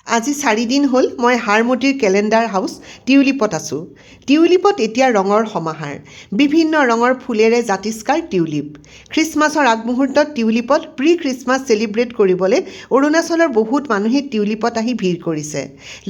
আজি 4 দিন হ'ল মই হাৰমতিৰ কেলেণ্ডাৰ হাউচ টিউলিপত আছোঁ। টিউলিপত এতিয়া ৰঙৰ সমাহাৰ। বিভিন্ন ৰঙৰ ফুলেৰে জাতিষ্কাৰ টিউলিপ। খ্ৰীষ্টমাছৰ আগমুহূৰ্তত টিউলিপত প্ৰি খ্ৰীষ্টমাছ চেলিব্ৰেট কৰিবলৈ অৰুণাচলৰ বহুত মানুহে টিউলিপত আহি ভিৰ কৰিছে।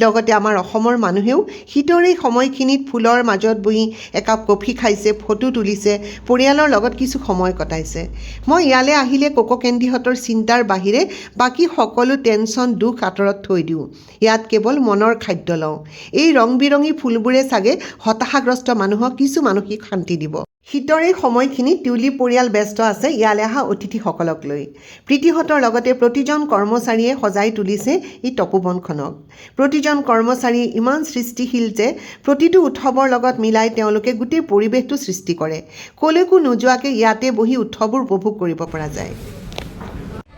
লগতে আমাৰ অসমৰ মানুহেও শীতৰ এই সময়খিনিত ফুলৰ মাজত বহি একাপ কফি খাইছে, ফটো তুলিছে, পৰিয়ালৰ লগত কিছু সময় কটাইছে। মই ইয়ালৈ আহিলে কোকো কেণ্ডিহঁতৰ চিন্তাৰ বাহিৰে বাকী সকলো টেনশ্যন দুখ আঁতৰত থৈ দিওঁ। ইয়াত কেৱল মনৰ খাদ্য লওঁ। এই ৰং বিৰঙী ফুলবোৰে চাগে হতাশাগ্ৰস্ত মানুহক কিছু মানসিক শান্তি দিব। শীতৰ এই সময়খিনিত টিউলিপ পৰিয়াল ব্যস্ত আছে ইয়ালৈ অহা অতিথিসকলক লৈ। প্ৰীতিহঁতৰ লগতে প্ৰতিজন কৰ্মচাৰীয়ে সজাই তুলিছে এই তপোবনখনক। প্ৰতিজন কৰ্মচাৰীয়ে ইমান সৃষ্টিশীল যে প্ৰতিটো উৎসৱৰ লগত মিলাই তেওঁলোকে গোটেই পৰিৱেশটো সৃষ্টি কৰে। ক'লৈকো নোযোৱাকৈ ইয়াতে বহি উৎসৱবোৰ উপভোগ কৰিব পৰা যায়।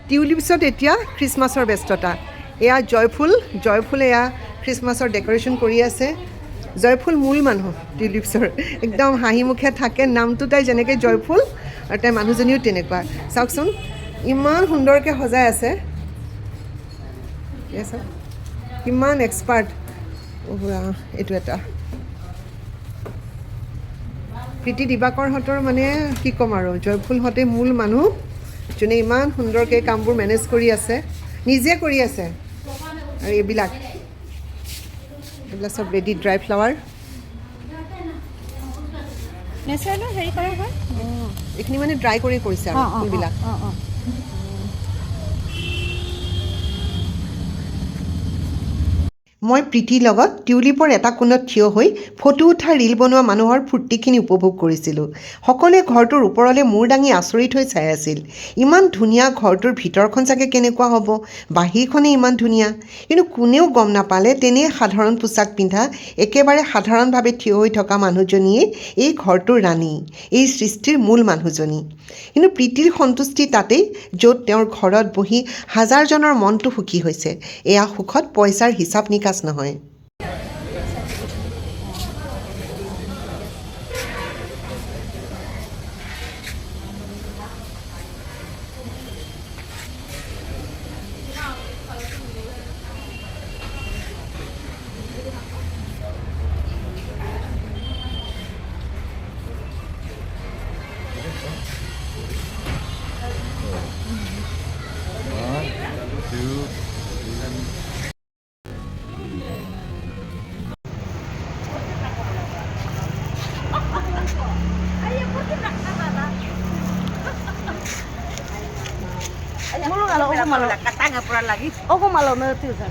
টিউলিপছত এতিয়া খ্ৰীষ্টমাছৰ ব্যস্ততা। এয়া জয়ফুল এয়া খ্ৰীষ্টমাছৰ ডেক'ৰেশ্যন কৰি আছে। জয়ফুল মূল মানুহ টিউলিপছৰ, একদম হাঁহি মুখে থাকে। নামটো তাই যেনেকৈ জয়ফুল আৰু তাইৰ মানুহজনীও তেনেকুৱা। চাওকচোন ইমান সুন্দৰকৈ সজাই আছে। কিমান এক্সপাৰ্ট এইটো এটা। প্ৰীতি দিবাকৰহঁতৰ মানে কি ক'ম আৰু, জয়ফুলহঁতে মূল মানুহ যোনে ইমান সুন্দৰকৈ কামবোৰ মেনেজ কৰি আছে, নিজে কৰি আছে। আৰু এইবিলাক চব ৰেডি ড্ৰাই ফ্লাৱাৰ। নেচাৰেলি হেৰি কৰা হয়। এইখিনি মানে ড্ৰাই কৰি কৰিছে আৰু ফুলবিলাক। মই প্ৰীতিৰ লগত টিউলিপৰ এটা কোণত থিয় হৈ ফটো উঠা ৰীল বনোৱা মানুহৰ ফূৰ্তিখিনি উপভোগ কৰিছিলোঁ। সকলোৱে ঘৰটোৰ ওপৰলৈ মূৰ দাঙি আচৰিত হৈ চাই আছিল। ইমান ধুনীয়া ঘৰটোৰ ভিতৰখন চাগে কেনেকুৱা হ'ব, বাহিৰখনেই ইমান ধুনীয়া। কিন্তু কোনেও গম নাপালে তেনেই সাধাৰণ পোছাক পিন্ধা একেবাৰে সাধাৰণভাৱে থিয় হৈ থকা মানুহজনীয়ে এই ঘৰটোৰ ৰাণী, এই সৃষ্টিৰ মূল মানুহজনী। কিন্তু প্ৰীতিৰ সন্তুষ্টি তাতেই য'ত তেওঁৰ ঘৰত বহি হাজাৰজনৰ মনটো সুখী হৈছে। এয়া সুখত পইচাৰ হিচাপ নিকাচ নহয়। Ako malo na ito sa